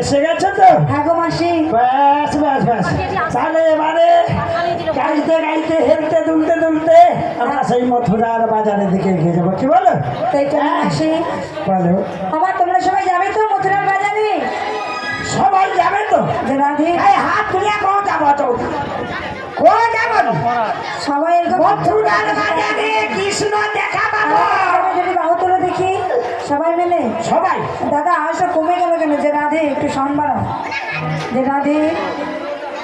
এসে গেছে তো? হ্যাঁ গো মাসি। ব্যাস ব্যাস ব্যাস, তাহলে এবারে গাইতে গাইতে হেলতে দুলতে দুলতে আমরা সেই মথুরার বাজারের দিকে এগিয়ে যাবো, কি বলো? তাই তো মাসি। বলো। আবার তোমরা সবাই যাবে তো মথুরার বাজারে? সবাই যাবে তো? রাধে হাত তুলে কোন যাবো তো? কোন যাবো? সবাই মথুরার বাজারে কৃষ্ণ দেখা পাবো। যদি বাহু তুলে দেখি সবাই মিলে। সবাই? দাদা আওয়াজটা কমে গেল কেন? যে রাধে একটু সাউন্ড বাড়াও। যে রাধে,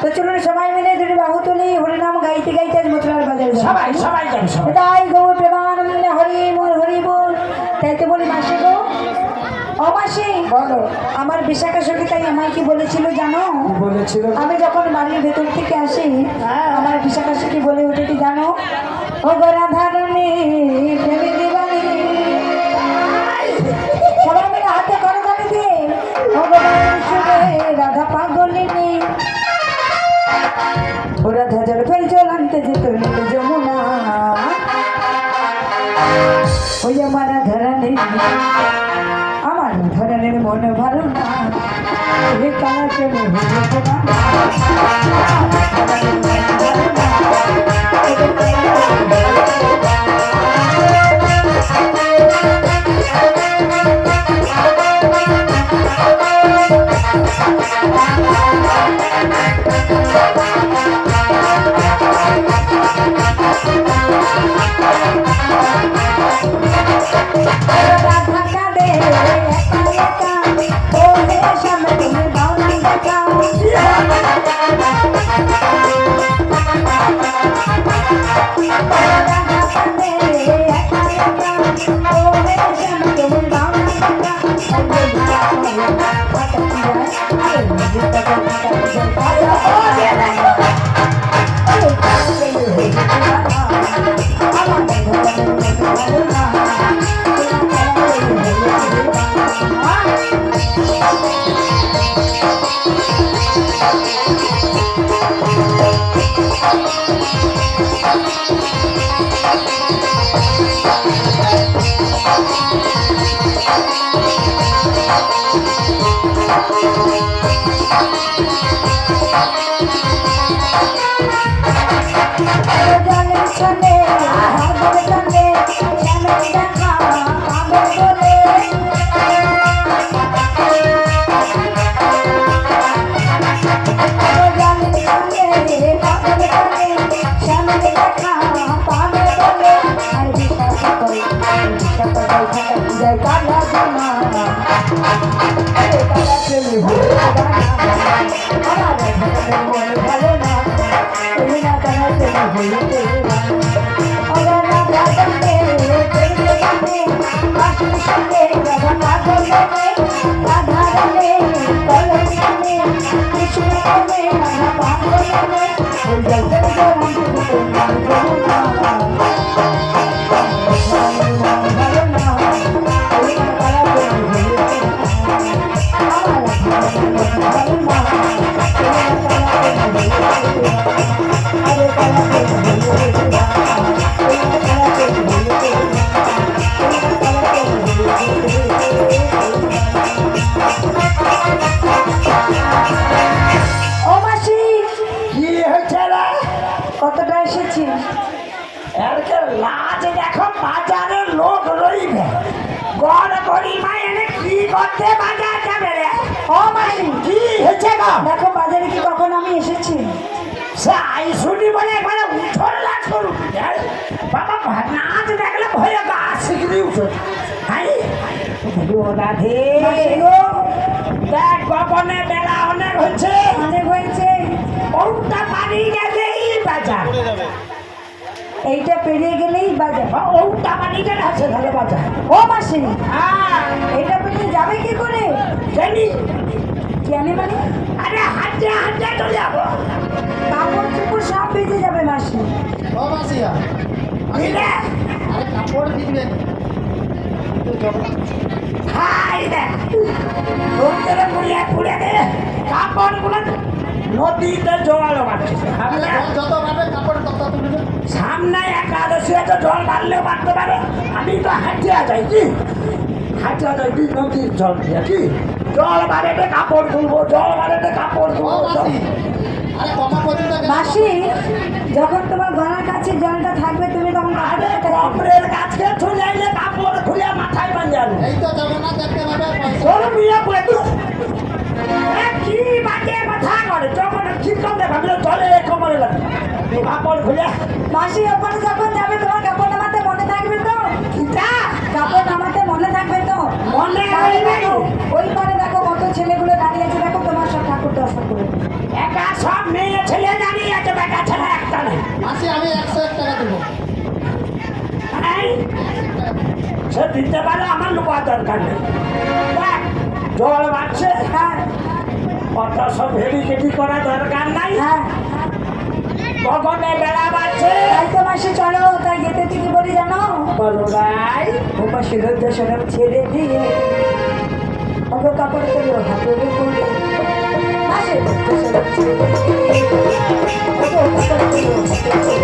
তো চলুন সবাই মিলে দুটি বাহু তুলি, হরিনাম গাইতে গাইতে মথুরার বাজারে সবাই সবাই যাবে। তাই গো প্রেমানন্দে হরি মোর হরি বল। তাই তো বলি মাসি গো, ও মাসি বলো। আমার বিশাখা সখী তাই আমায় কি বলেছিল জানো? বলেছিল? আমি যখন বাড়ির ভেতর থেকে আসি আমার বিশাখা সখী বলে উঠেছি জানো, ও গো রাধারণী প্রেমী দিবানী। সবাই মিলে হাতে করতালি দিয়ে ও গো রাধা পাগলিনী। ও রাধা জল ফের জল আনতে যেত নীল যমুনা, ওই আমার রাধারানী আমার ধরনের মন ভালো না, এ কালা চলে রাধা কাঁদে একা একা, ও হে কতটা এসেছি এরকে লাজ দেখো বাজারের লোক রইবে গড় গরিমা এনে কি করতে বাজার যাবে রে ও মাসি কি হয়েছে গো দেখো বাজারে কি কখন আমি এসেছি সে আই শুনি বলে একবারে উঠল না করু বাবা নাচ দেখলে ভয়ে গা শিখলি উঠো হাই রাধে দেখ গোপনে বেলা অনেক হচ্ছে অনেক হয়েছে ওটা পানি গেলেই বাজার এইটা পেরিয়ে গেলেই বাজার ওটা পানি গেলে আছে তাহলে বাজার ও মাসি হ্যাঁ এইটা পেরিয়ে যাবে কি করে জানি জানি মানে আরে হাঁটতে হাঁটতে চলে যাবো কাপড় চুপড় সব ভিজে যাবে মাসি ও মাসিয়া বুঝলে আরে কাপড় দিবেন হাই দেখ রোদ্রে পুড়িয়ে পুড়ে দে কাপড়গুলো নদীতে জোয়ালো মারছে যত পাবে কাপড় তত তুলবে সামনে একাদশী তো জল বাড়লেও বাড়তে পারে আমি তো হাঁটিয়া যাই কি হাঁটিয়া যাই কি নদীর জল দিয়ে কি জল বাড়েতে কাপড় তুলবো জল বাড়েতে কাপড় ও তুলবো মাসি আরে কমা পর্যন্ত মাসি যখন তোমার গলার কাছে জলটা থাকবে তুমি তখন আরে কাপড়টা কপরের গাছকে চলে আইলে কাপড় খুলে মাথায় বাঁধানো এই তো যাবে না দেখতে পাবে পয়সা তোর বিয়ে করে তুই কি বাজে কথা করে যখন ঠিক করে ভাবলো চলে কোমরে লাগে কাপড় খুলে মাসি ওখানে যখন যাবে তোমার কাপড় নামাতে মনে থাকবে তো কিটা কাপড় নামাতে মনে থাকবে তো মনে তাহলে হয় নাই। দেখো, ওই পারে দেখো কত ছেলেগুলো দাঁড়িয়ে আছে দেখো তোমার সব ঠাকুর দর্শন করে একা সব মেয়ে ছেলে দাঁড়িয়ে আছে বেটা ছেলে একটা নেই মাসি আমি 101 টাকা দেবো এই, সে দিতে পারে আমার লোক দরকার নেই দেখ জল বাড়ছে হ্যাঁ অত সব হেভি কেটি করা দরকার নাই হ্যাঁ গগনে বেড়া বাড়ছে তাই তো মাসি চলো তাই যেতে থেকে বলি জানো বলো ভাই উপাসী রুদ্রসনম ছেড়ে দিয়ে অত কাপড় তোলো হাতে করে মাসি রুদ্রসনম ছেড়ে দিয়ে অত কাপড় তোলো হাতে করে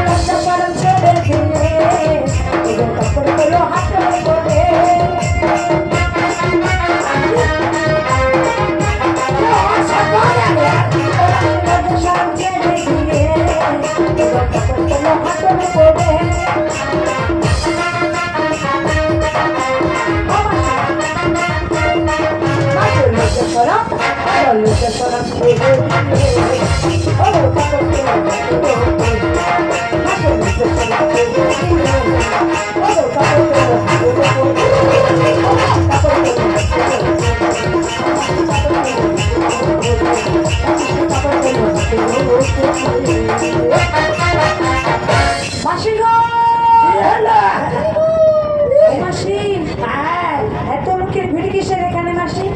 রুদ্রসনম ছেড়ে চলো চলো চলো ছেড়ে দিয়ে ও কাপড় তোলো মাসে চলো ছেড়ে দিয়ে ও কাপড় তোলো মাসি গো মাসি এত লোকের ভিড় কিসের এখানে মাসি?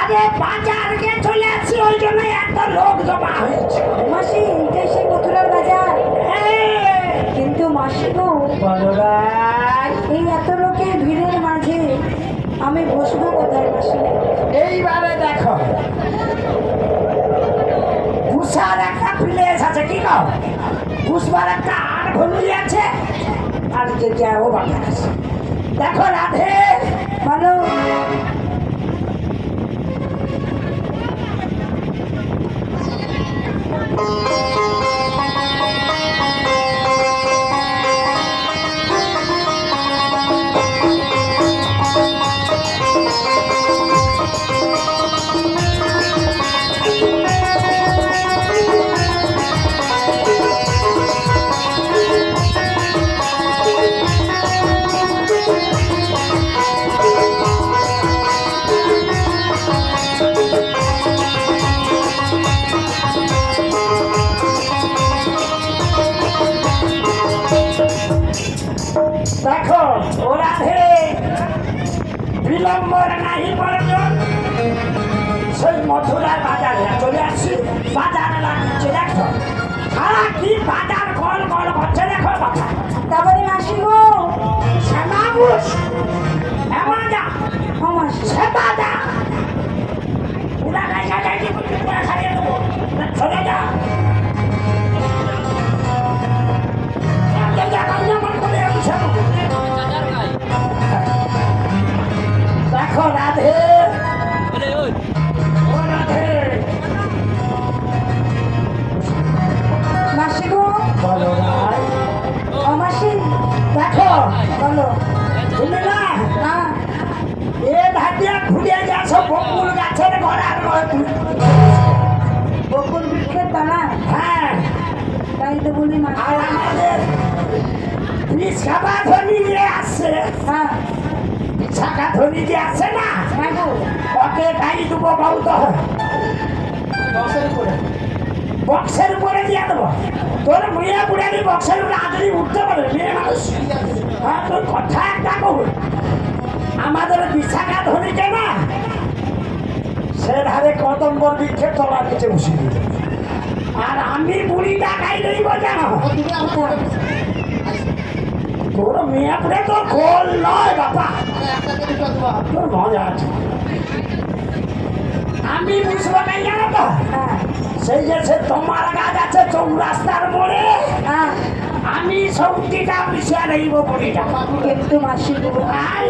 আরে বাজারকে চলে আসছি ওই জন্য এত লোক জমা হয়েছে। মাসি এটাই সেই মথুরার বাজার। কিন্তু মাসি গো এই এত লোকের ভিড়ের মাঝে আমি বসবো কোথায় মাসি? এইবারে দেখো কুসার একটা প্লেস আছে কি কও, কুসবার একটা আট ভঙ্গি আছে আর যে যাও বাজার আছে। দেখো রাধে বলো দেখো ও রাধে বিলম্বর নাহি প্রয়োজন, সেই মথুরার বাজারে চলে আসছি। বাজারে লাগিয়েছে দেখো সারা কি বাজার কল কল করছে দেখো কথা। তারপরে মাসি গো শ্যামাবুস শ্যামাদা ও মাসি শ্যামাদা পুরা গাইছা গাইছি বলছি পুরা খাইয়ে দেবো চলে যা। দেখো রাধে ও রাধে মাসি গো বলো রাই ও মাসি দেখো বলো তুমি না হ্যাঁ এ ধাতিয়া ঘুরিয়ে যাচ্ছ বকুল গাছের গড়ার বকুল বৃক্ষের দানা হ্যাঁ তাই তো বলি মাসি আর আমাদের বিছাকা ধনি যে আসছে হ্যাঁ বিছাকা ধনি যে আসছে না হ্যাঁ গো ওকে গাই দেবো বহুত দশের উপরে বক্সের উপরে দিয়ে দেবো। তোর মেয়ে বুড়ালি বক্সের উপরে আদরি উঠতে পারে মেয়ে মানুষ। হ্যাঁ তোর কথা একটা কব আমাদের বিশাখা ধনীকে না সে ধারে কদম্বর বৃক্ষের তলার নিচে বসিয়ে দিল। আর আমি বুড়ি টাকাই লইব জানো ও তুমি আমার ঘরে বসে। তোর মেয়ে বুড়ে তোর গোল নয় বাবা, আরে একটাকে দুটো দেবো তোর মজা আছে। আমি বুঝবো নাই জানো তো হ্যাঁ সেই যে সে তোমার গাছ আছে চৌরাস্তার মোড়ে হ্যাঁ আমি সৌটিটা মিশিয়ে নেইব বুড়িটা। কিন্তু মাসি গো আই,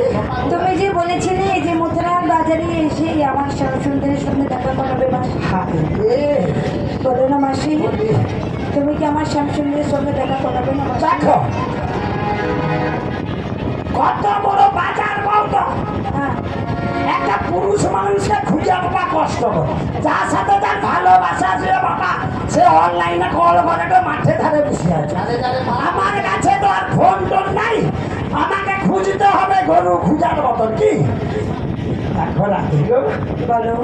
তুমি যে বলেছিলে যে মথুরার বাজারে এসে আমার শ্যামসুন্দরের সঙ্গে দেখা করাবে মাসি হায় রে। বলো না মাসি তুমি কি আমার শ্যামসুন্দরের সঙ্গে দেখা করাবে না মাসি? দেখো কত বড় বাজার বলতো, হ্যাঁ একটা পুরুষ মানুষকে খুঁজে পাওয়া কষ্ট যার সাথে তার ভালোবাসা আছে বাবা সে অনলাইনে কল করে তো মাঠে ধারে বসে আছে। যারে যারে মা আমার কাছে তো আর ফোন টোন নাই, আমাকে খুঁজতে হবে গরু খুঁজার মতন কি। দেখো রাখি গো, বলো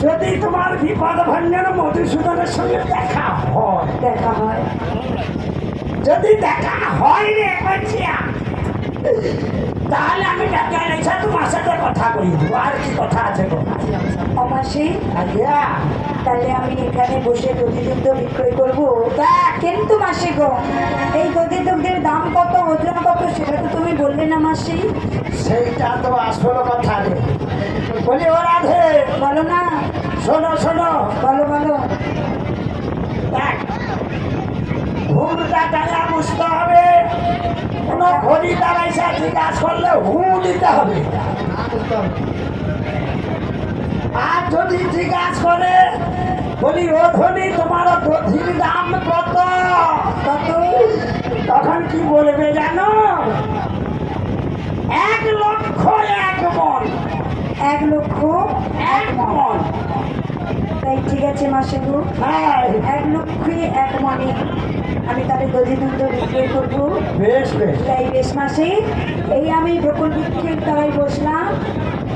যদি তোমার বিপদ ভঞ্জন মধুসূদনের সঙ্গে দেখা হয়, দেখা হয় যদি দেখা হয় রে বলছিয়া তাহলে আমি ডাক্তার এসে তোমার সাথে কথা বলি দেবো। আর কি কথা আছে গো? ও মাসি আজ্ঞা তাহলে আমি এখানে বসে দধি দুগ্ধ বিক্রয় করবো তা কিন্তু মাসি গো এই দধি দুগ্ধের দাম কত ওজন কত সেটা তো তুমি বললে না মাসি। সেইটা তো আসল কথা রে। বলি ও রাধে বলো না শোনো শোনো বলো বলো দেখ ঘুমটা টাকা বুঝতে হবে, কোনো ঘড়ি দাঁড়াইছে জিজ্ঞাসা করলে হু দিতে হবে। না করতে হবে আর যদি জিজ্ঞাসা করে বলি ও ধনী তোমার দধির দাম কত কত তখন কি বলবে জানো? 1,00,000 1 মন। আছে মাসে গো, হ্যাঁ 1,00,000 আমি তাদের দধিনন্দ বিক্রয় করবো। বেশ বেশ তাই বেশ মাসি, এই আমি বকুল বৃক্ষের তলায় বসলাম।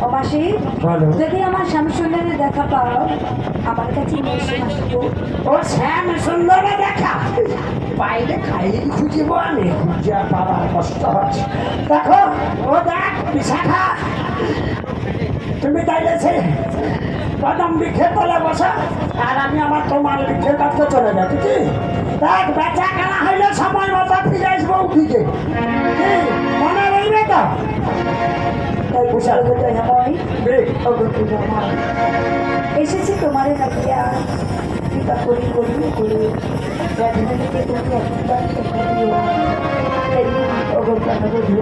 ও মাসি, বলো। যদি আমার স্বামী সুন্দরের দেখা পাও আমার কাছে নিয়ে এসে মাসি গো। ও শ্যাম সুন্দরে দেখা বাইরে খাই খুঁজিব আমি খুঁজে বাবার কষ্ট হচ্ছে। দেখো ও দেখ বিশাখা, তুমি তাইলেছে কদম বৃক্ষের তলে বসা আর আমি আমার তোমার বৃক্ষের কাছে চলে যাচ্ছি। কি দেখ বেচা কেনা হইলে সময় মতো ফিরে আসবো উঠিকে, কি মনে রইবে তো? তাই বিশাল হতে হয় বেশ, এসেছি তোমার নাকিয়া কৃপা করি করি করি রাজধানীতে তুমি একবার দেখা দিও। এই অগরকানবধূ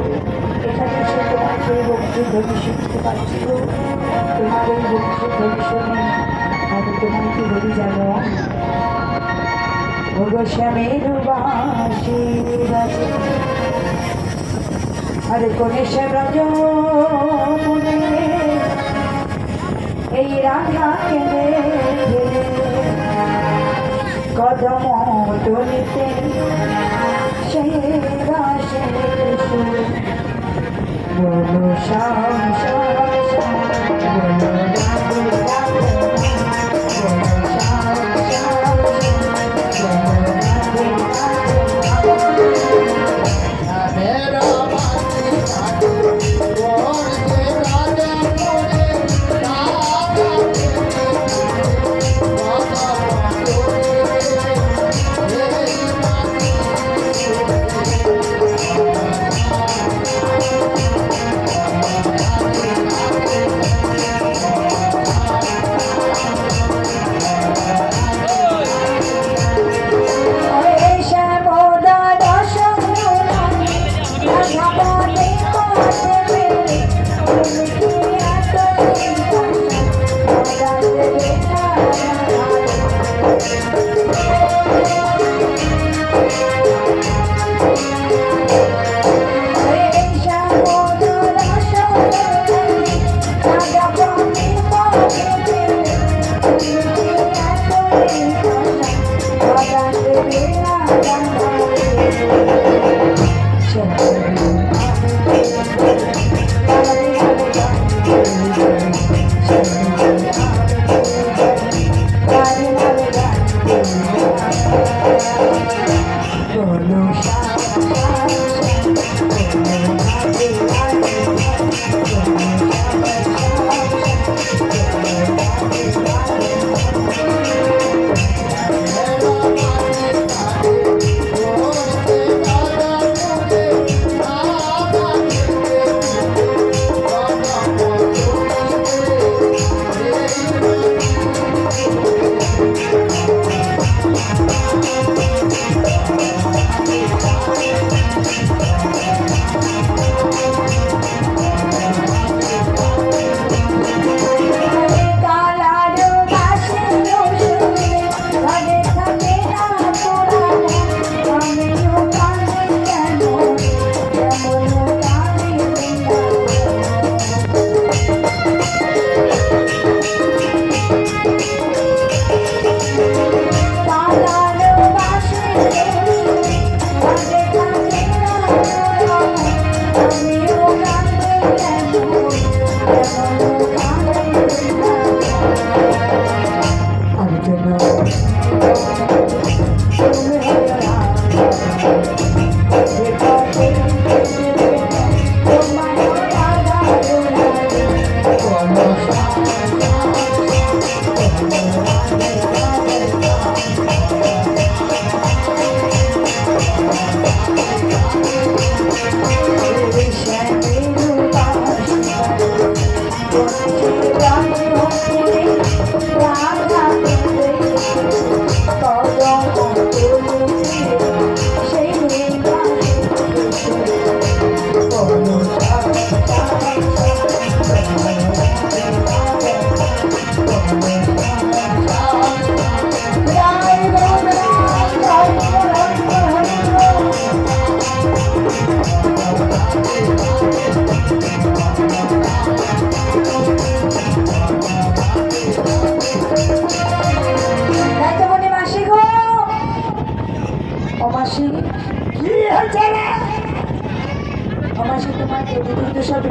এখানে এসে তোমার সেই বংশের ভবিষ্যৎ দিতে পারছি গো। তোমার এই বংশের ভবিষ্যৎ আমি তোমাকে বলি জানো ভগশ্যামের বাসে বাজে আরে গণেশের রাজ মনে এই রাধা কেনে কদম তলিতে সেই রাশে বলো শ্যাম শ্যাম শ্যাম বলো রাধে রাধে বলো শ্যাম শ্যাম শ্যাম বলো রাধে রাধে मेरा बाती साथे और के राजा मोरे राजा बाबा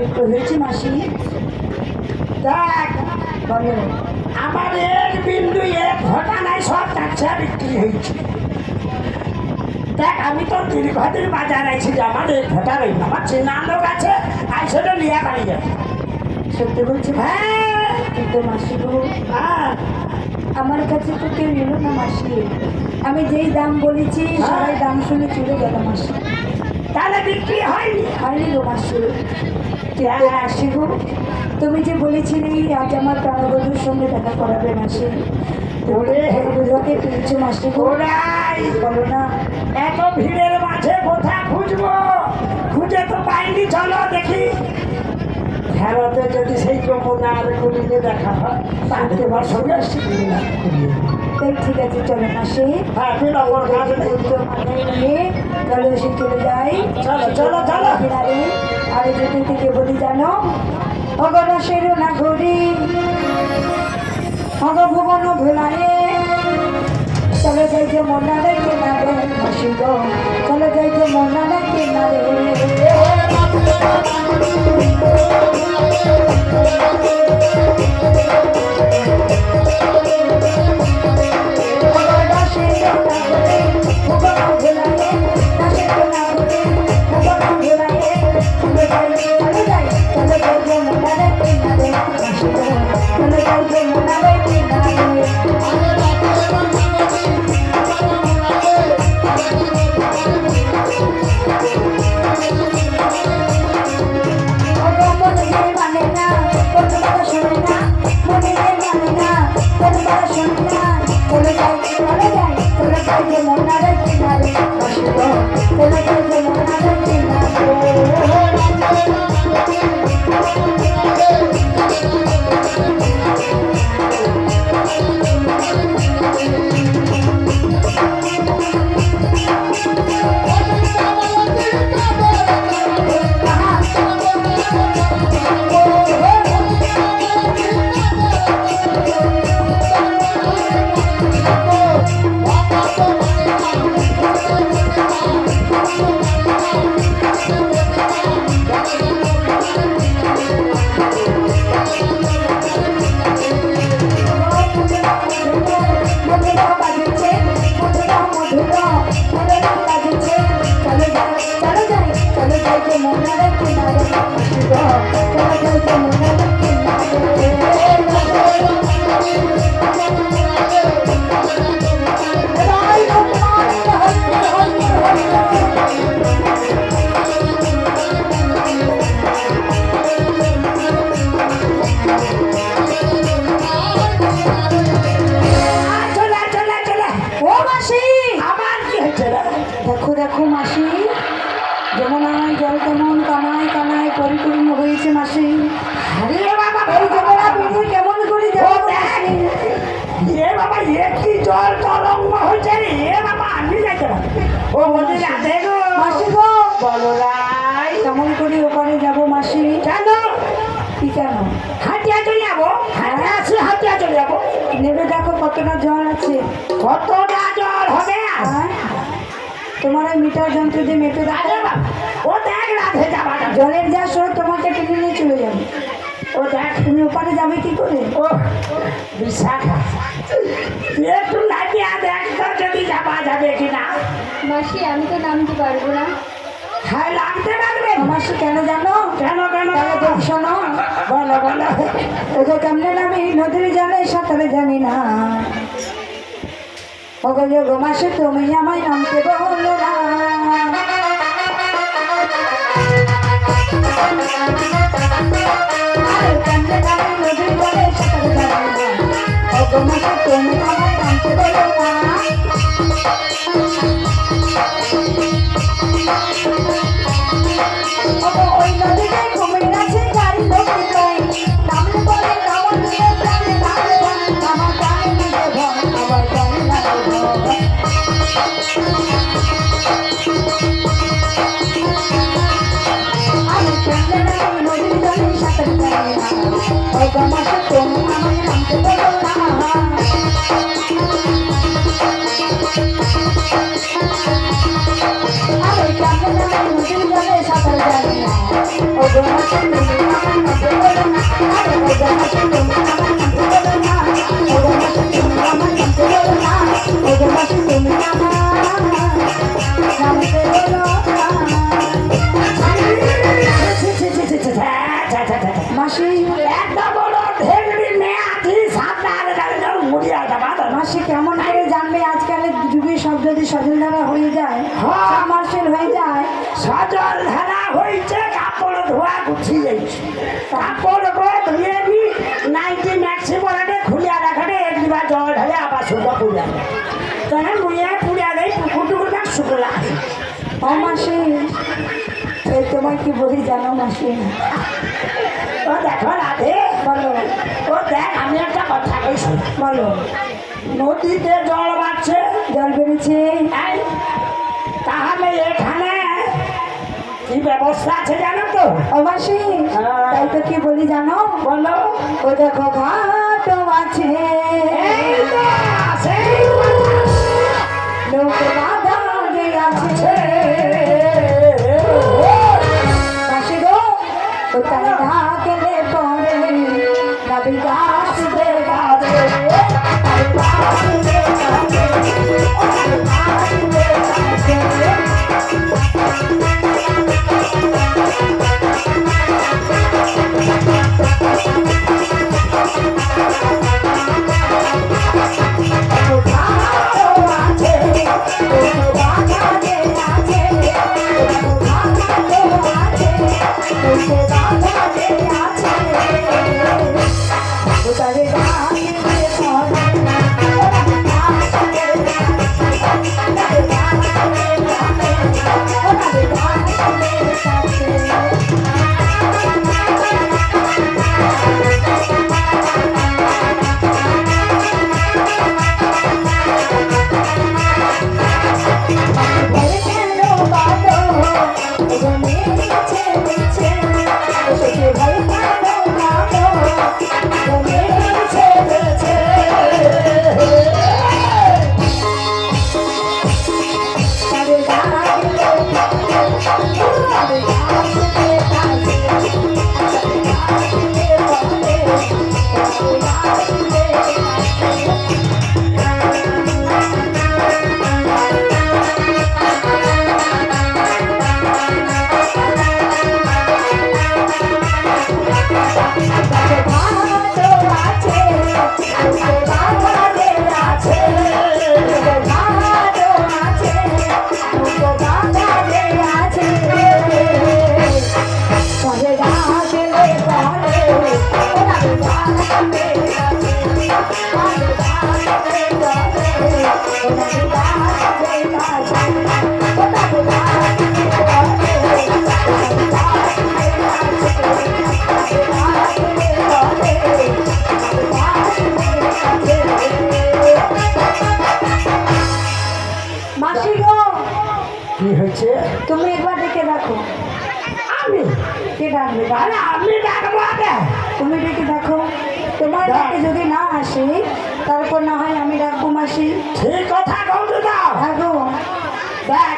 একটু হয়েছে মাসি? দেখ বলো। আমার এক বিন্দু এক ঘটা নাই, সব টাকা বিক্রি হয়েছে। দেখ আমি তো দীর্ঘদিন বাজার আইছি যে আমার এক ঘটা রইল, আমার চেনা লোক আছে, আই সেটা নিয়ে বাড়ি যাবে। সত্যি বলছি? হ্যাঁ কিন্তু মাসি গো, হ্যাঁ আমার কাছে তো কেউ নিল না মাসি। আমি যেই দাম বলেছি সবাই দাম শুনে চলে গেল মাসি। তাহলে বিক্রি হয়নি। হয়নি গো মাসি। কিন্তু মাসি গো, তুমি যে বলেছিলে আজ আমার প্রাণবন্ধুর সঙ্গে দেখা করাবে মাসি, ওরে বুঝাতে পেরেছো মাসি গো? ওরাই বলো না। এত ভিড়ের মাঝে কোথা খুঁজবো, খুঁজে তো পাইনি। চলো দেখি ফেরতে যদি সেই যমুনার কুড়িতে দেখা হয়, তাহলে তোমার সঙ্গে আসছি। তাই ঠিক আছে, চলো মাসি। হ্যাঁ বিলম্বর কাজ নেই। নিয়ে চলো এসে চলে যাই। চলো চলো চলো। কিনারে আর যদি থেকে বলি জানো, অগরসের না ঘড়ি অগভুবন ভোলারে, চলে যাই যে মনারে কিনারে মাসি গো, চলে যাই যে মনারে কিনারে। দেখো দেখো মাসি, যমুনায় জল কেমন কানায় কানায় পরিপূর্ণ হয়েছে মাসি। আরে বাবা, এই যমুনা পেরিয়ে কেমন করে যাবো মাসি? এ বাবা এ কি জল তরঙ্গ হয়েছে রে, এ বাবা আমি যাইতে পারি। ও বলতে রাধে গো মাসি গো, বলো রাই, কেমন করে ওপারে যাবো মাসি? কেন কি কেন? হাতিয়া চলে যাবো, হাতিয়া আছে হাতিয়া চলে যাবো। নেবে দেখো কতটা জল আছে। কতটা জল হবে? হ্যাঁ? তোমার ওই মিটার যন্ত্র দিয়ে মেপে আরে দেখো। বাবা, ও দেখ রাধে যাবাটা, জলের যা স্রোত তোমাকে টেনে নিয়ে চলে যাবে। ও দেখ তুমি ওপারে যাবে কি করে? ও বিশাখা, তুই একটু নাচিয়া দেখ তো যদি যাওয়া যাবে কিনা। মাসি আমি তো নামতে পারবো না। হ্যাঁ লাগতে পারবে। মাসি কেন জানো? কেন কেন তাহলে দেখ শোনো, বলো বলো। ওগো কেমনে নামি নদীর জলে সাঁতারে জানি না, ওগো যোগো মাসে তুমি আমায় নামতে বলো না। আরে কেমনে নামি নদীর জলে সাঁতারে জানি না, ওগো মাসে তুমি আমায় নামতে বলো না। ওগো ওই নদীতে কুমির আছে গাড়ি লোকে কয়, নামলে বলে নামল দিয়ে প্রাণে নামলে বলে আমার প্রাণে নিতে ভয়, আমার প্রাণে লাগে ভয়। আমি কেমনে নামি নদীর জলে সাঁতার জানি না, ওগো মাসে তুমি আমায় নামতে বলো না। আমি কেমনে নামি নদীর জলে সাঁতার জানি না, ও গো মাসি তুমি আমার নামে বলো না আরে ও গো মাসি তুমি আমার নামে বলো না ও গো মাসি তুমি আমার নামে বলো না ও গো মাসি তুমি আমার নামে বলো না মাসি একটা বড় ঢেকড়ি মেয়ে আছি সামনে আরে গাড়ি মুড়িয়া যাবা মাসি কেমন করে জানবে আজকালের যুগে সব যদি সজল ধারা হয়ে যায় হ্যাঁ। সাবমার্সেল হয়ে যায় সজল ধারা হয়েছে কাপড় ধোয়া গুছিয়ে যাইছে কাপড় ধুয়ে দি 90 ম্যাক্সিমামে খুলিয়া রাখাটে একবার জল ঢালে আবার শুকনো পুড়িয়া তখন মুড়িয়া পুড়িয়া দেয় পুকুর টুকুর না শুকলা ও মাসি এই তোমার কি বলি জানো মাসি ও দেখো রাধে বলো ও দেখ আমি একটা কথা কইছি বলো নদীতে জল বাড়ছে জল বেড়েছে এই, তাহলে এখানে কি ব্যবস্থা আছে জানো তো ও মাসি তাই তো কি বলি জানো বলো ও দেখো ঘাট আছে এই তো, সেই কথা। লোক বাধা আছে মাসি গো ও তাই ঢাকলে পরে নবী গাছ দেখাবে তাই গাছ দেখাবে ও তাই গাছ দেখাবে মাসি গো কি হয়েছে তুমি একবার ডেকে দেখো আমি কে ডাকবে আরে আমি ডাকবো আগে তুমি ডেকে দেখো তোমার ডাকে যদি না আসে তারপর না হয় আমি ডাকবো মাসি ঠিক কথা কৌতু দাও আগো দেখ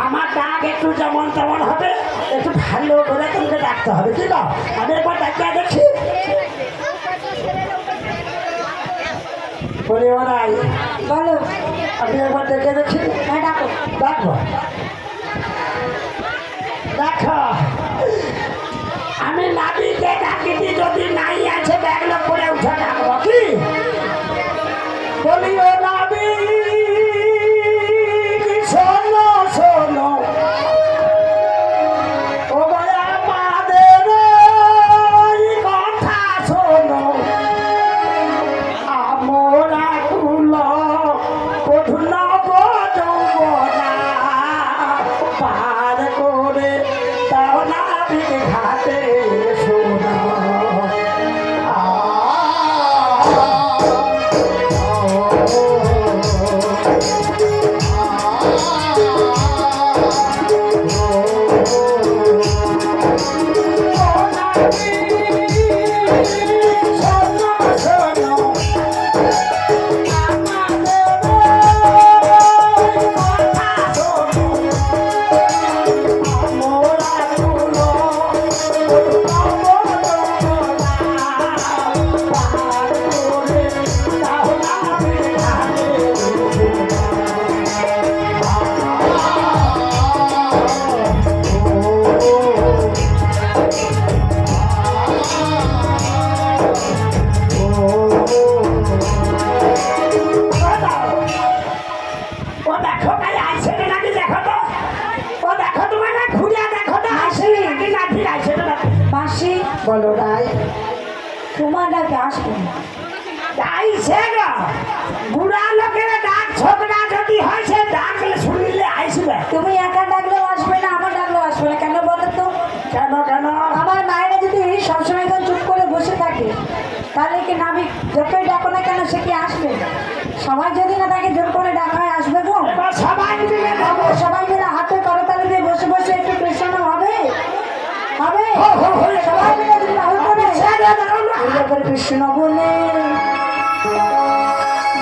আমার ডাক একটু যেমন তেমন হবে একটু ভালো করে তোমাকে ডাকতে হবে কি দাও আমি একবার ডাকিয়ে দেখি বলি ওরাই বলো আমি একবার ডেকে দেখি হ্যাঁ ডাকো দেখো দেখো আমি নাবিকে ডাকিটি যদি নাই আছে দেখলে পরে উঠে ডাকবো কি বলি ও নাবি শোনো শোনো ও বয়া আমাদের এই কথা শোনো আমরা কুল কঠিন বজবনা পার করে তাও নাবি ঘাটে শোনো তোমার ডাকে আসবে না। তাই সে গো বুড়া লোকের ডাক ছোকরা যদি হয় সে ডাকলে শুনলে আইসবে। তুমি একা ডাকলেও আসবে না, আমার ডাকলেও আসবে না। কেন বলো তো? কেন কেন? আমার মায়েরা যদি সবসময় এখন চুপ করে বসে থাকে তাহলে কি নামি যতই ডাকো না কেন সে কি আসবে? সবাই যদি না তাকে জোর করে ডাকা হয় আসবে গো? এবার সবাই মিলে বাবু, সবাই মিলে হাতে করতালি দিয়ে বসে বসে একটু কৃষ্ণ হবে হবে সবাই মিলে যদি রাহুল করে দুর্গা করে কৃষ্ণ বলে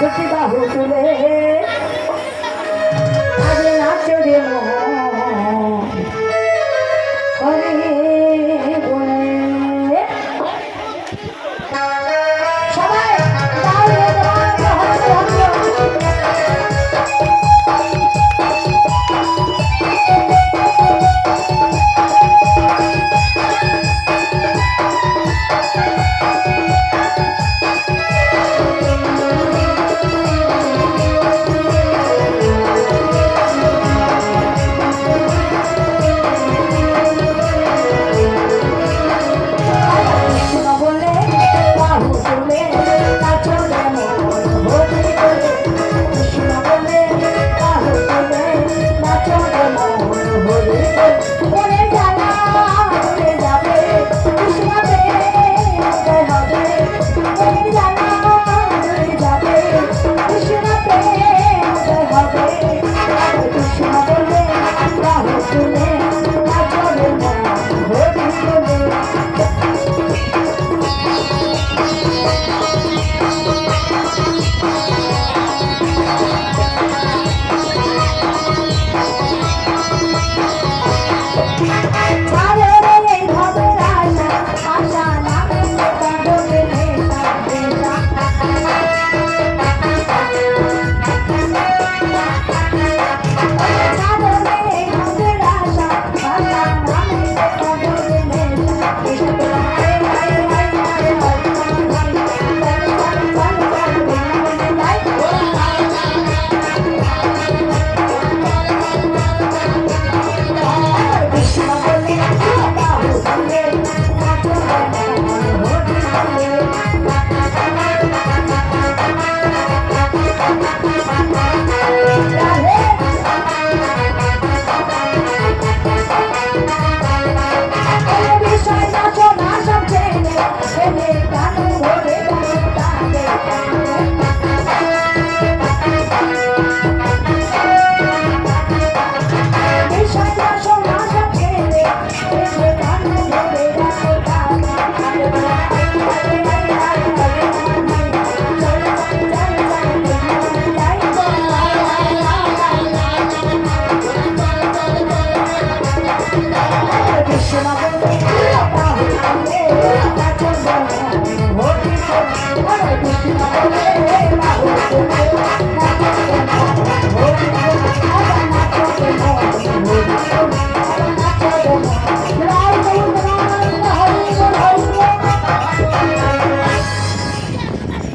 দুটি বাহু তুলে আগে নাচে রে মন হরে বলে সবাই তাহলে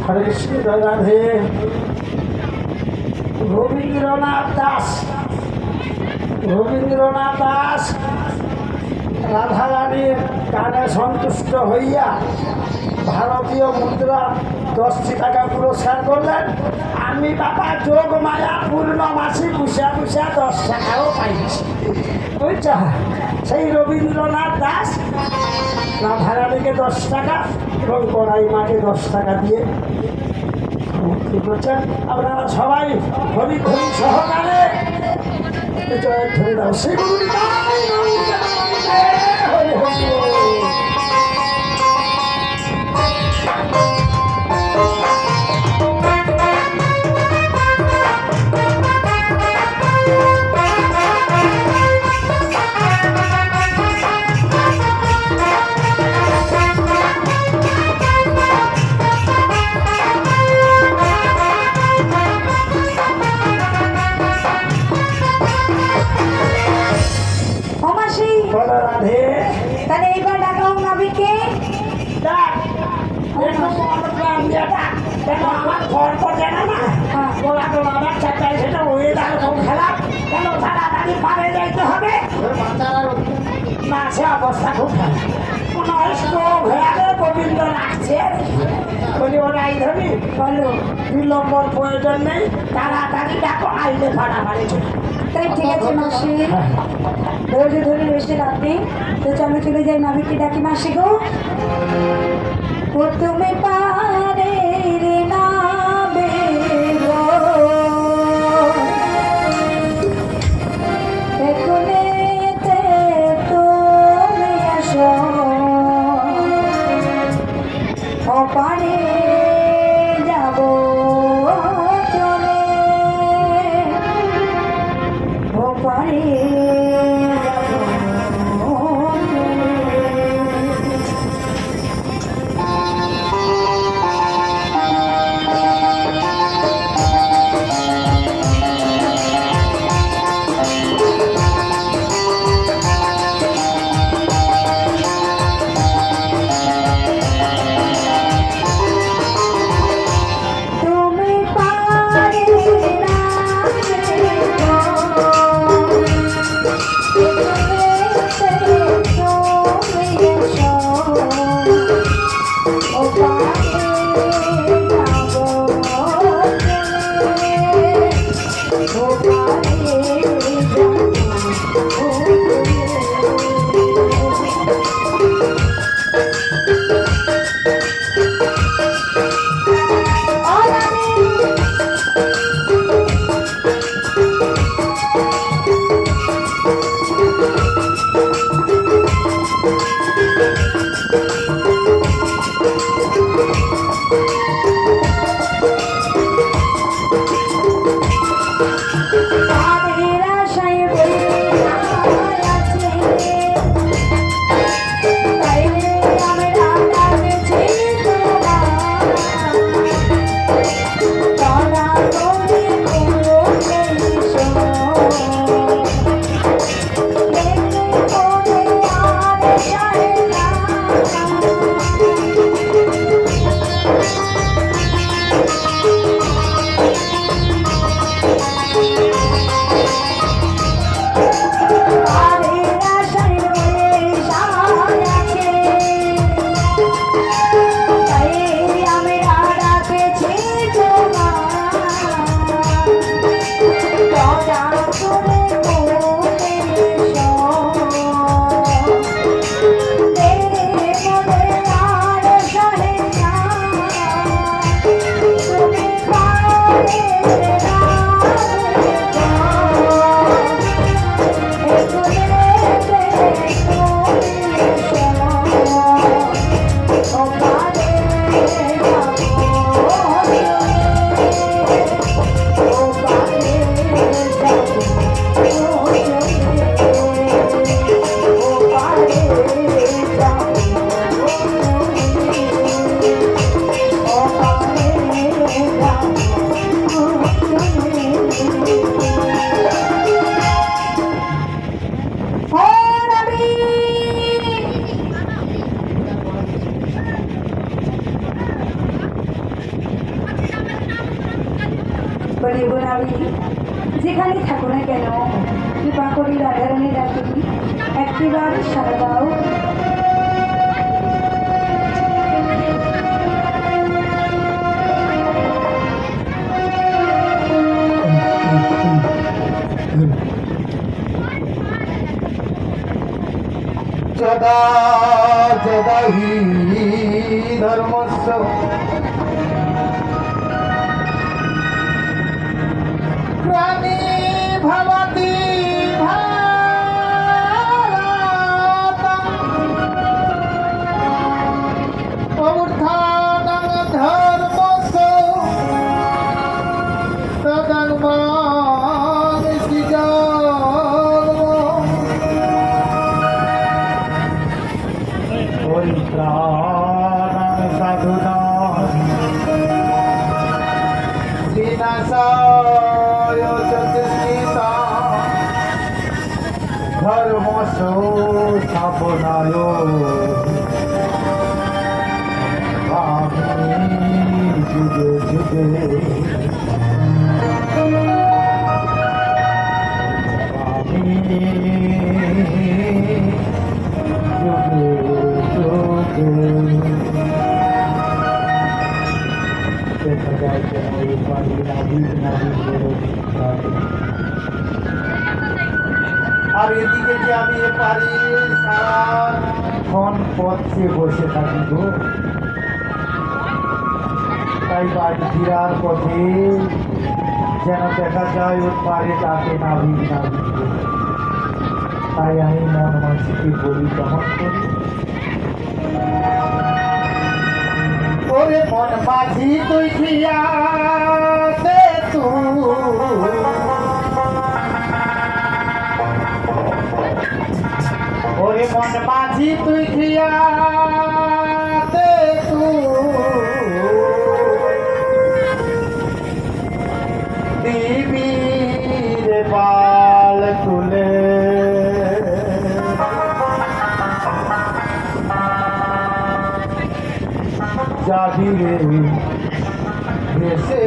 হরে কৃষ্ণ জয় রাধে। রবীন্দ্রনাথ দাস রাধারানীর গানে সন্তুষ্ট হইয়া ভারতীয় মুদ্রা 10টি টাকা পুরস্কার করলেন। আমি বাবা যোগ মায়া পূর্ণমাসী পুষা 10 টাকাও পাইছি, বুঝছ? সেই রবীন্দ্রনাথ দাস রাধারানীকে 10 টাকা এবং কড়াই মাকে 10 টাকা দিয়ে মুক্তি করছেন। আপনারা সবাই হরি হরি সহকারে জয় ধরে দাও শ্রী গুরু নিতাই হরি হরি। বলো রাধে। তাহলে এইবার ডাকা হোক নাবিকে। ডাক একটু প্রাণ দিয়ে ডাক, কেন আমার ঘর পড়ে না না গোলা টোলা বাচ্চা চাই, সেটা ওয়েদার খুব খারাপ। কেন তাড়াতাড়ি পারে যাইতে হবে না, সে অবস্থা খুব খারাপ। মনে হয় স্ট্রোক হয়ে গোবিন্দ রাখছে। বসে আছি বলি ওরা এই ধরি বলো বিলম্বর প্রয়োজন নেই তাড়াতাড়ি ডাকো আইলে ফাড়াফাড়ি চলে তাই ঠিক আছে মাসি ধৈর্য ধরে বসে রাখবে তো চলো চলে যাই নাবিকে ডাকি মাসি গো ও তুমি পারে রে নাবে গো এখনেতে তুমি আসো ও পারে যাব চলে ও পারে তুমি পারে না বলে গো নাবি যেখানে থাকো না কেন কৃপা করি রাধারানী ডাকি একটিবার সারা দাও যদা যদা হি ধর্মস্য গ্লানি ভবতি ভারতম অবুত্থানং ধর্মস্য তদনুমানিতি জন্ম পরিত্রাণং সাধুনাং বিনাশায় চ দুষ্কৃতাং ধর্মস্য স্থাপনায় আমি যুগে যুগে যুগে যুগে যায় কেন এই পারি নাবিক নাবিক বলে ডাকে। আর এদিকে যে আমি এ পারি সারাক্ষণ পথে বসে থাকি গো। তাই বাড়ি ফিরার পথে যেন দেখা যায় ওর পারে তাকে নাবিক নাবিক বলে। তাই আমি মন মাঝিকে বলি তখন করি, ওরে মন মাঝি তুই খিয়াতে ওরে মন মাঝি তুই খিয়াতে দিবি রে পাল তুলে যাবি রে ভেসে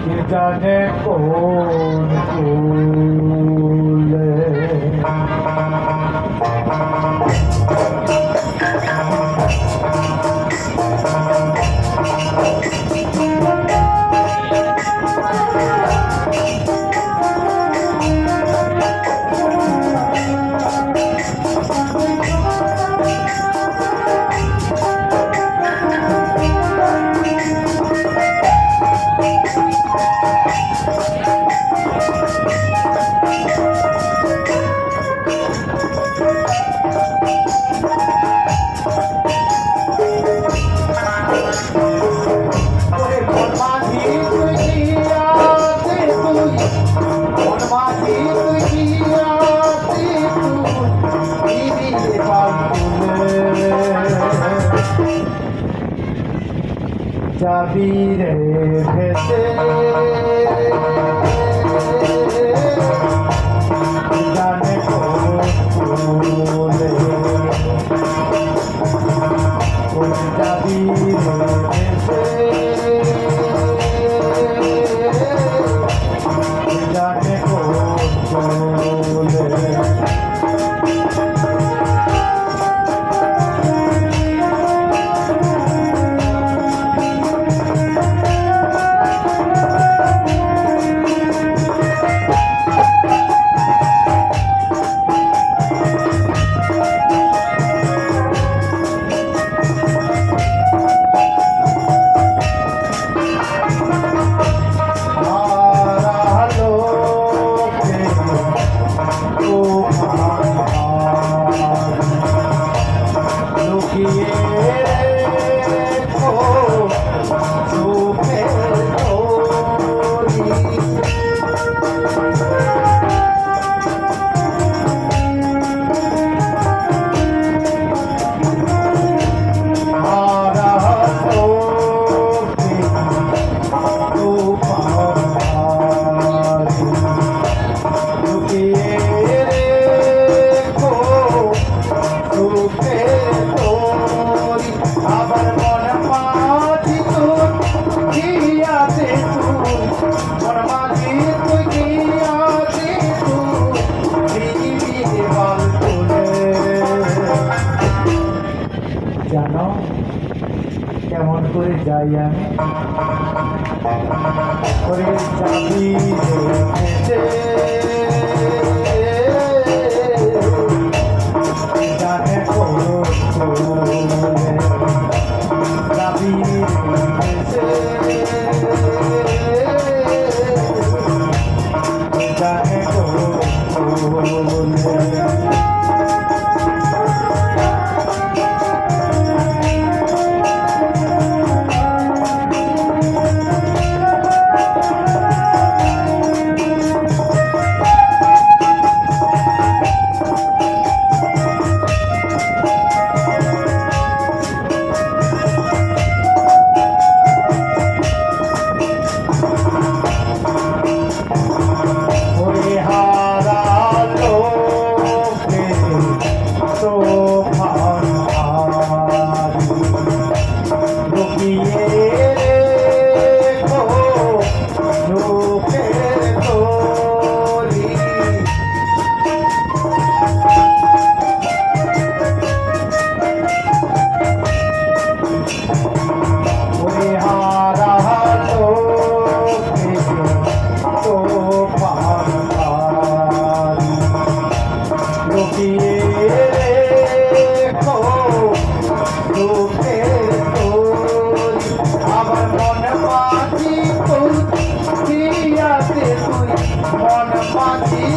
কে জানে কোন কুলে। যাবি রে ভেসে জানে কোলে, যাবি রে ভেসে জানে কোলে। জানো কেমন করে যাই আমি, করে যাবি জানে যাবি জানে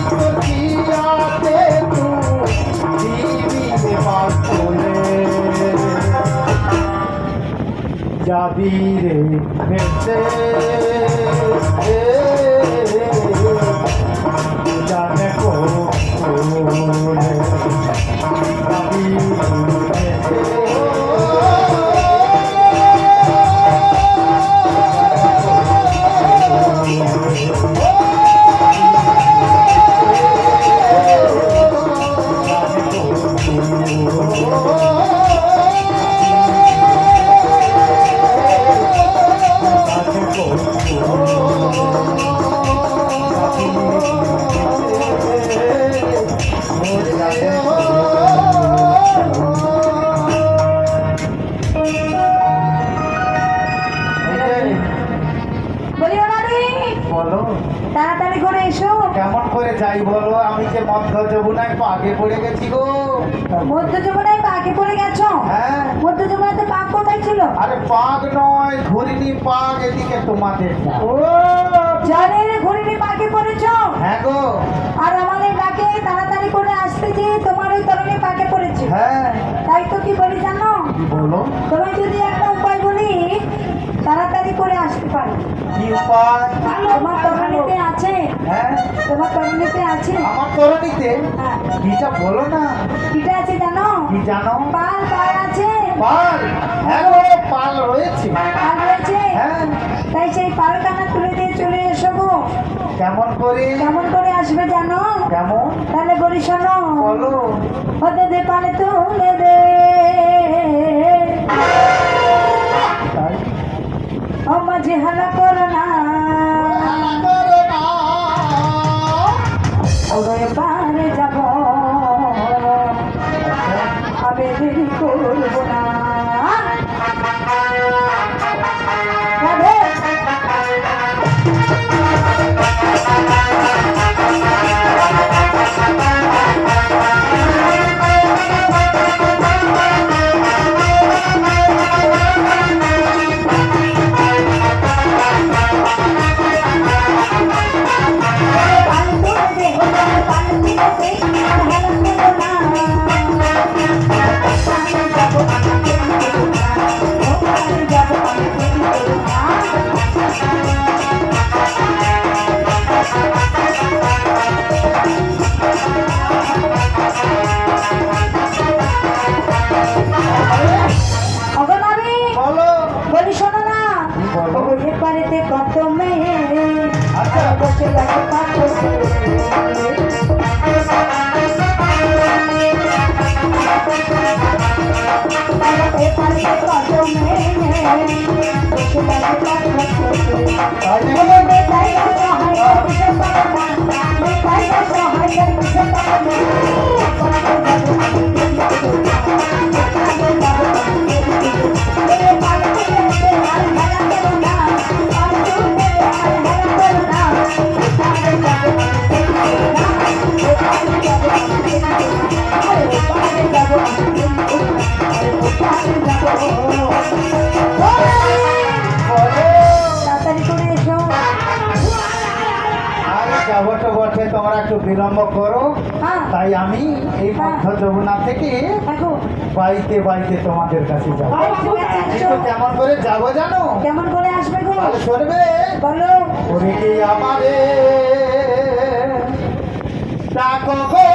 তুকিয়াতে তু দিবি বাকুলে যাবি রে ভেসে জানে কোলে যাবি বলিও না রে, বলো তাড়াতাড়ি করে এসো। কেমন করে যাই বলো, আমি যে মধ্য যমুনায় একটু আগে পড়ে গেছি গো। মধ্য যমুনায় পাকে পড়ে গেছো? হ্যাঁ, মধ্য যমুনাতে পাক কোথায় ছিল? আরে পাগ নয়, ঘুরিনি পাগ, এদিকে তোমাদের না। ও জলের ঘুরিনি পাকে পড়েছো? হ্যাঁ গো, আর আমাদের ডাকে তাড়াতাড়ি করে আসতে যে তোমার ওই তরণে পাকে পড়েছে। হ্যাঁ তাই তো কি বলি জানো, কি বলো, তোমায় যদি একটা উপায় বলি তাড়াতাড়ি করে আসতে পারো। কি উপায়? তোমার তরণীতে আছে, হ্যাঁ, তোমার তরণীতে আছে। আমার তরণীতে হ্যাঁ, কিটা বলো না, কিটা আছে জানো? কি জানো? পাল পাল আছে, পাল, হ্যাঁ গো, পাল রয়েছে। পাল রয়েছে। হ্যাঁ, তাই সেই পালখানা তুলে দিয়ে চলে এসো গো। কেমন করে? কেমন করে আসবে জানো? কেমন তাহলে বলি শোনো, বলো। হতে দে পালে তুলে দে, তাই ও মাঝে হালা করো না, ওরে পারে যাব, আমি দেরি করব না। রাধে। অগনারী, বলো। বলি শোনো না, বলো। ওরে বাড়িতে কত মেয়ে, আচ্ছা। আর বসে লাগে পাথরে। এ বাড়িতে কত মেয়ে, বসে লাগে পাথরে। তাই নাকি? ওরে বেটাই সহায় করছে পারে না, বেটাই সহায় করছে পারে তাড়াতাড়ি করে এসো। আরে যাবো তো বটে, তোমরা একটু বিলম্ব করো। হ্যাঁ, তাই আমি এই মধ্য যমুনা থেকে দেখো বাইতে বাইতে তোমাদের কাছে যাবো। এসো। কিন্তু কেমন করে যাবো জানো? কেমন করে আসবে গো? তাহলে শুনবে, বলো। ওরে কি আমারে ডাকো গো,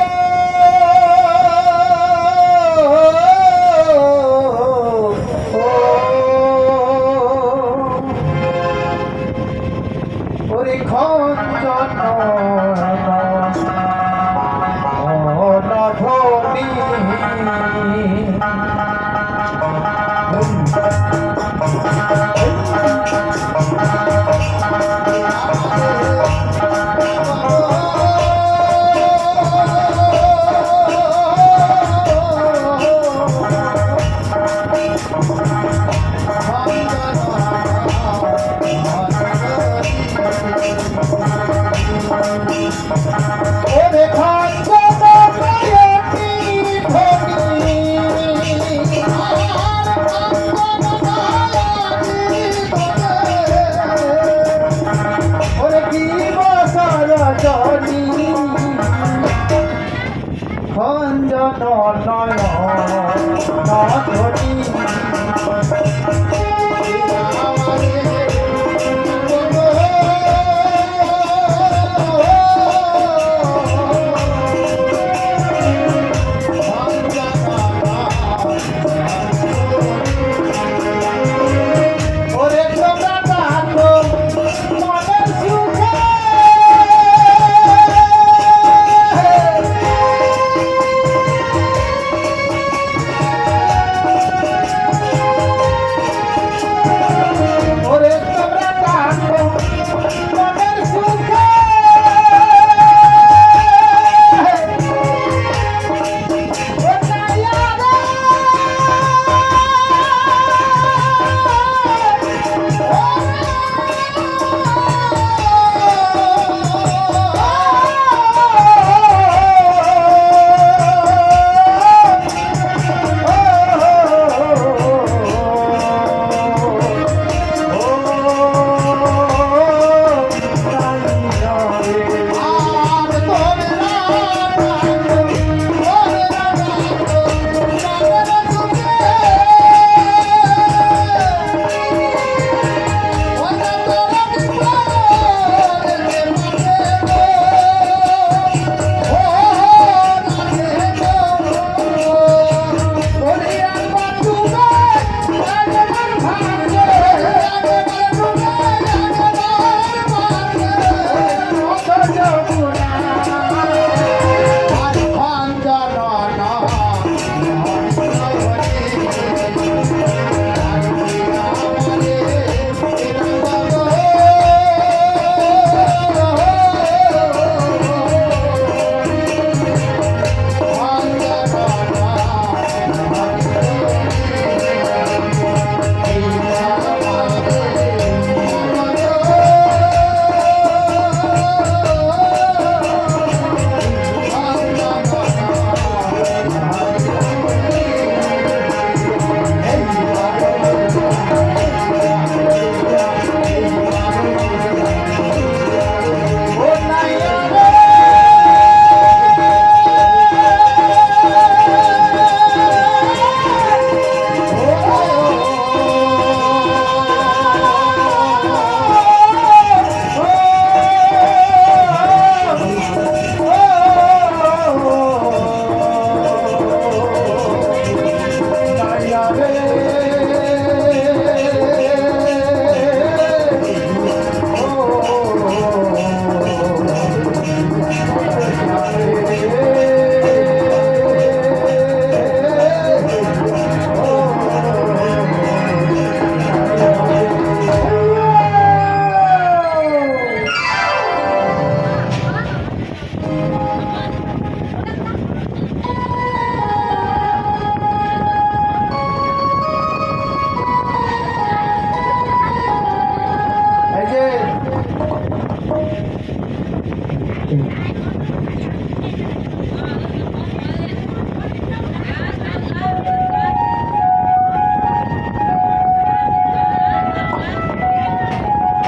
ওরে খঞ্জন অনধনী ওরে খঞ্জন ওরে কি বসর জনি নয়ন নয়নি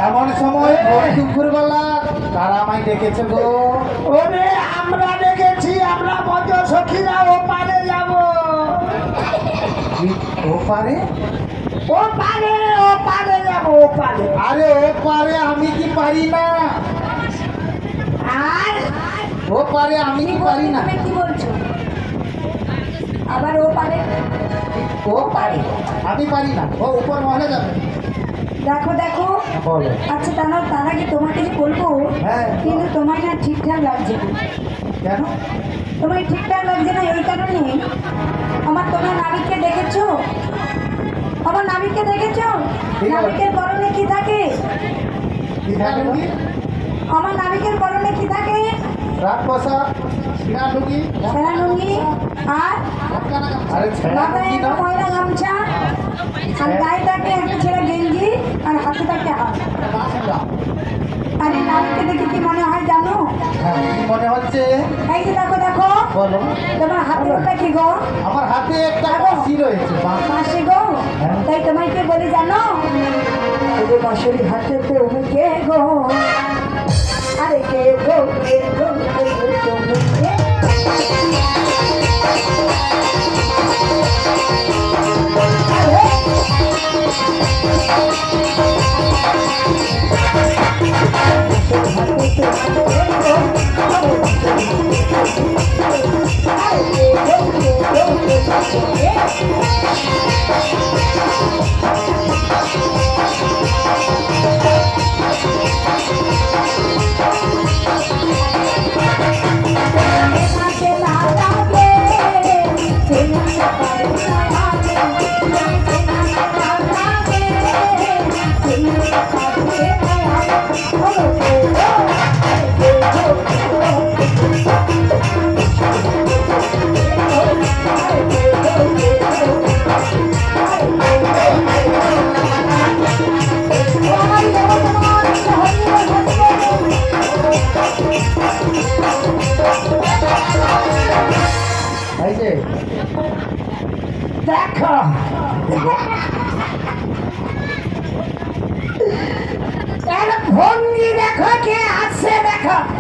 এমন সময় ভোর দুপুরবেলা তারা আমায় ডেকেছে গো। ওরে আমরা দেখেছি, আমরা বদ্ধ সখীরা ও পারে যাব। ও পারে ও পারে, ও পারে যাব, ও পারে। আরে ও পারে আমি কি পারি না, আর ও পারে আমি কি পারি না। তুমি কি বলছো? আবার ও পারে? ও পারে আমি পারি না, ও উপর মহলে যাবে। দেখো দেখো, বলো। আচ্ছা তার আগে তোমাকে যে বলবো, হ্যাঁ। কিন্তু তোমায় না ঠিকঠাক লাগছে না। কেন? তোমায় ঠিকঠাক লাগছে না এই কারণে, তোমার নাবিককে দেখেছো? আমার নাবিককে দেখেছো? ঠিক আছে। নাবিকের পরনে কি থাকে? কি থাকে কি? আমার নাবিকের পরনে কি থাকে? রাত বসা সিনা লুঙ্গি, ছেঁড়া লুঙ্গি আর আরে ছেঁড়া মাথায় লুঙ্গি একটা না, ময়লা গামছা, আর গায়ে থাকে একটা ছেঁড়া গেঞ্জি, আর হাতে থাকে হাত। আর এই নাবিককে দেখে কি মনে হয় জানো? হ্যাঁ, কি মনে হচ্ছে? এই যে দেখো দেখো, বলো। তোমার হাতে ওটা কি গো? আমার হাতে একটা বাঁশি রয়েছে। মাসি গো, হ্যাঁ। তাই তোমায় কে বলি জানো? ওই যে বাঁশরি হাতে তুমি কে গো? আরে কে গো, কে গো, কে গো, তুমি কে?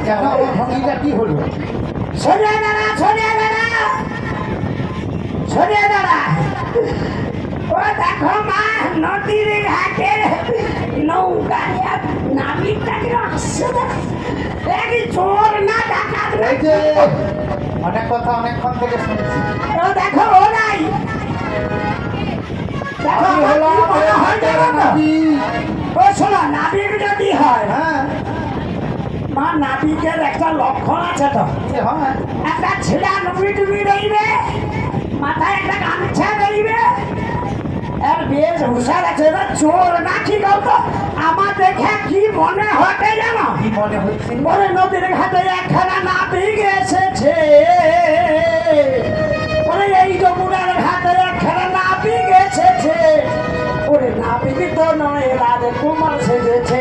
কেন আমার ভঙ্গিটা কি হলো? সরিয়ে দাঁড়া, সরিয়ে দাঁড়া, সরিয়ে দাঁড়া। ও দেখো মা, নদীর ঘাটে নৌকা নিয়ে নাবিকটাকে আসছে দেখো। দেখি চোর না ডাকাত। এই যে অনেক কথা অনেকক্ষণ থেকে শুনছি। ও দেখো ও নাই। দেখো আমি আমার হলাম কি মনে হয় জানো তো? নাবিক। ও শোনো, নাবিক যদি হয়, হ্যাঁ, মা নাবিকের একটা লক্ষণ আছে তো। যে হয়। একটা ছেলে ডুবি ডুবি রইবে, মাথায় একটা গামছা রইবে, আর বেশ হুশার আছে। এরা চোর নাকি গল্প আমার দেখে কি মনে হতে জানো? কি মনে হচ্ছে? বলে নদীর ঘাটে একখানা নাবিক এসেছে, বলে এই যমুনার ঘাটে একখানা নাবিক এসেছে। ওরে নাবিক তো নয়, রাজকুমার সেজেছে।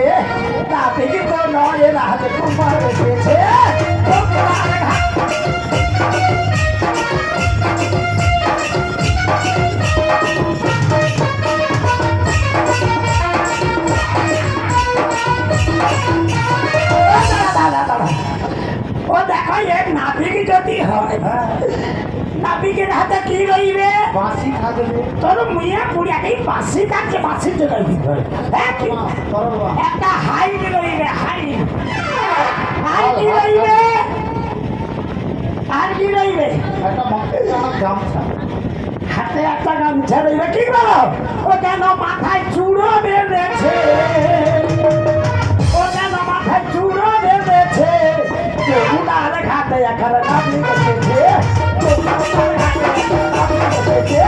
নাবিক তো নয়, রাজকুমার এসেছে। যমুনার ঘাট ও দেখো এক নাবিক যদি হয়, নাবিকের হাতে কি রইবে? বাঁশি থাকবে। তোর মুইয়া পুড়িয়াকেই বাসি থাকছে, বাসির জন্য একটা হাইট রইবে, হাইট। আর কি রইবে? আর কি রইবে? একটা গামছা। হাতে একটা গামছা রইবে। কি বলো? ও কেন মাথায় চূড়ো বেঁধেছে? ও কেন মাথায় চূড়ো বেঁধেছে? যমুনার ঘাটে এখানে নাবিক এসেছে। যমুনার ঘাটে এখানে নাবিক এসেছে।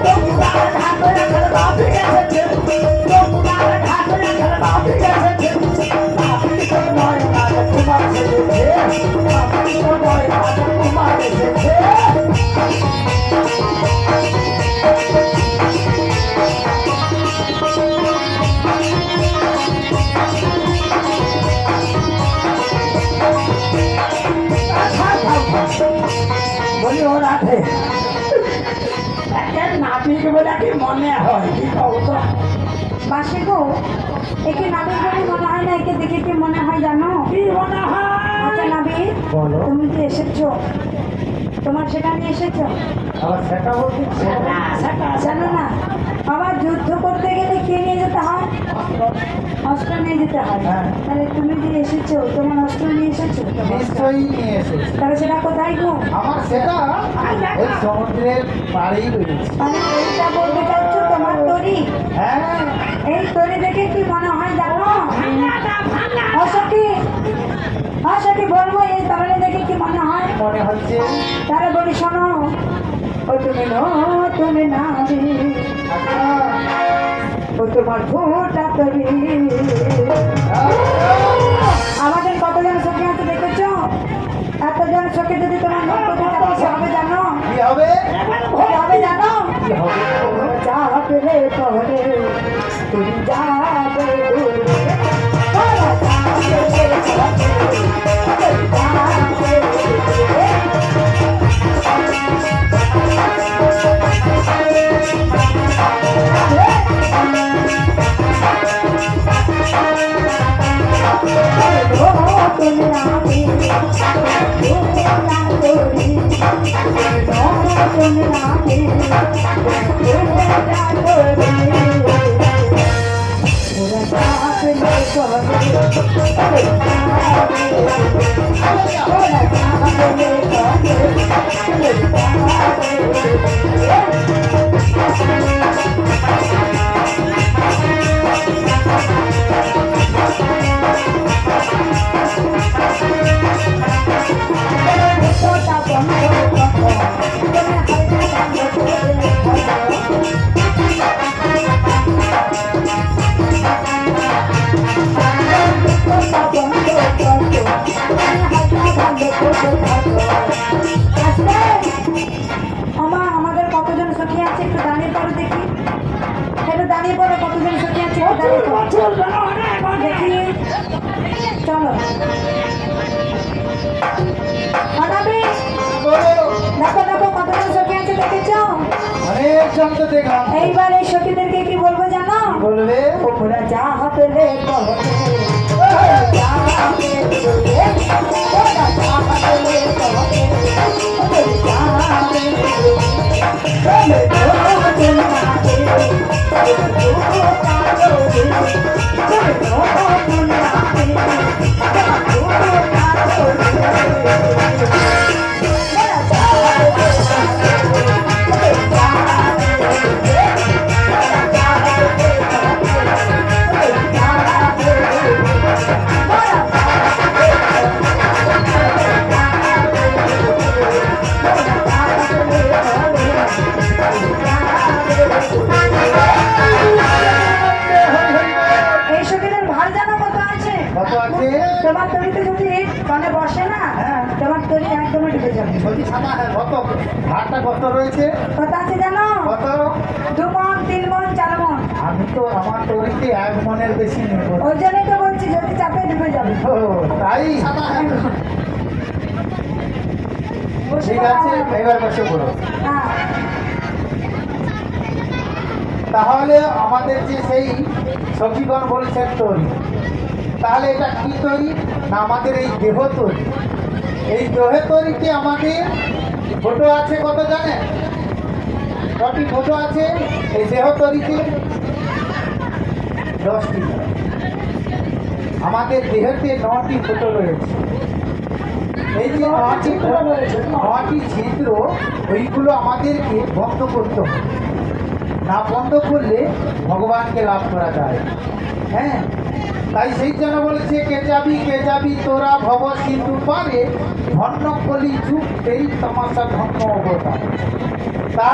যমুনার ঘাটে এখানে নাবিক এসেছে। যমুনার ঘাটে এখানে নাবিক এসেছে। নাবিক তো নয়, রাজকুমার এসেছে। নাবিক তো নয়, রাজকুমার এসেছে। বলি ও রাধে, একটা নাবিক বলে কি মনে হয়? কি কৌত বাসি গো, একে নাবিক বলে মনে হয় না, একে দেখে কি মনে হয় জানো? কি মনে হয়? আচ্ছা নাবিক, বলো। তুমি যে এসেছো, তোমার সেটা নিয়ে এসেছো আবার সেটা বলতে না, সেটা জানো না? আবার যুদ্ধ করতে গেলে কে নিয়ে যেতে হয়? অস্ত্র নিয়ে যেতে হয়। হ্যাঁ। তাহলে তুমি যে এসেছো, তোমার অস্ত্র নিয়ে এসেছো, নিশ্চয়ই নিয়ে এসেছি। তাহলে সেটা কোথায় গো? আমার সেটা ওই সমুদ্রের পাড়েই রয়েছে। মানে এইটা বলতে চাচ্ছ তোমার তরি? হ্যাঁ, এই তরি দেখে কি মনে হয় জানো? অসখী, অসখী বলবো, এই তরলে দেখে কি মনে হয়? মনে হচ্ছে। তাহলে বলি শোনো, ও তুমি নতুন নাবি, আচ্ছা, ও তোমার ভোটা তরি। আমাদের কতজন সখী আছে দেখেছো? এতজন সখী যদি তোমার নৌকোতে চাপে কি হবে জানো? কি হবে? কি হবে জানো? কি হবে? যাবে রে পরে, তুমি যাবে দূরে। ওরা যাবে রে পরে, তুমি যাবে দূরে। আমাদের কতজন সখী আছে একটু দাঁড়িয়ে পড়ো দেখি, একটু দাঁড়িয়ে পড়ো, কতজন সখী আছে একটু দাঁড়িয়ে পড়ো দেখি। চলো অনাবি, দেখো দেখো কতজন সখী আছে দেখেছো? অনেকজন তো দেখলাম। এইবার এই সখীদেরকে কি বলবো জানো? বলবে ওরা যা হবে রে কবে যা হবে রে ওরা যা হবে রে কবে যা হবে রে চলে এই শরীরের ভার জানো কত আছে? কত আছে? তোমার তরিতে যদি কানে বসে না হ্যাঁ। তোমার তরি একদমই ডুবে যাবে। বলছি সামা কত ভাতটা কত রয়েছে? কত আছে জানো? কত? 2 মণ 3 মণ 4 মণ। আমি তো আমার তরিতে 1 মনের বেশি নেব। ওই জন্যই তো বলছি যদি চাপে ডুবে যাবে। ও, তাই বসে ঠিক পড়ো আছে, আরামে। এবার বসে পড়ো। হ্যাঁ তাহলে আমাদের যে সেই সখীগণ বলছেন তৈরি, তাহলে এটা কি তৈরি না আমাদের এই দেহ তৈরি। এই দেহ তৈরিতে আমাদের ফটো আছে কত জানেন? কটি ফটো আছে এই দেহ তৈরিতে? 10টি। আমাদের দেহতে 9টি ফটো রয়েছে। এই যে 9টি ছিদ্র, ওইগুলো আমাদেরকে বন্ধ করতে হবে। না বন্ধ করলে ভগবানকে লাভ করা যায়। হ্যাঁ, তাই সেই জন্য বলেছে কে যাবি তোরা ভব সিন্ধু পারে ধন্য কলি যুগ এই তমাশা ধন্য অবতার।